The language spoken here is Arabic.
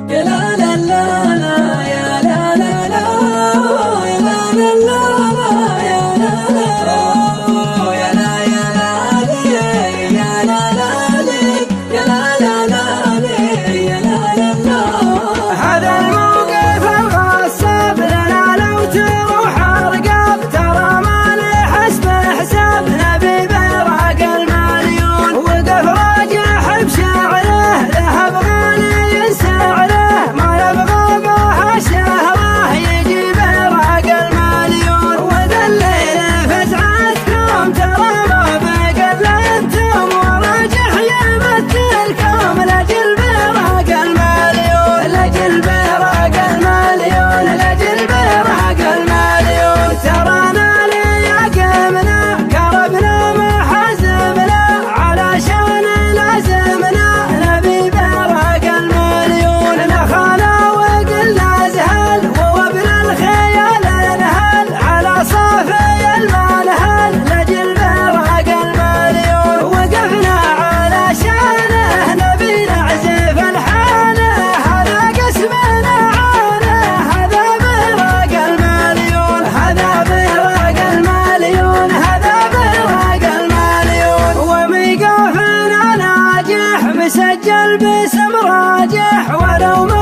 يا لا لا لا لا يا لا لا لا يا لا لا لا يا لا لا يا لا يا لا يا لا لا يا لا لا لا يا لا لا لا. هذا الموقف الغصب لنا لو تروح ارقاب، ترى ما نحسب حساب نبي براق المليون. وقف راجح بشعره له بغالي سعره، ما يبغى بها شهره يجي براق المليون. وذا الليل فزعتكم ترى ما بقل انتم، وراجح يمثلكم لاجل براق المليون، لاجل براق المليون، لاجل براق المليون. ترانا لياقمنا قربنا محزمنا، علشان لازمنا نبي براق المليون. نخانا وقلنا زهل وابن الخيال نهل، على صافي المنهل لاجل براق المليون. وقفنا علشانه نبي نعزف الحانه، هذا قسمنا عانه، هذا براق المليون، هذا براق المليون، هذا براق المليون. وميقافنا ناجح مسجل باسم راجح، ولو ما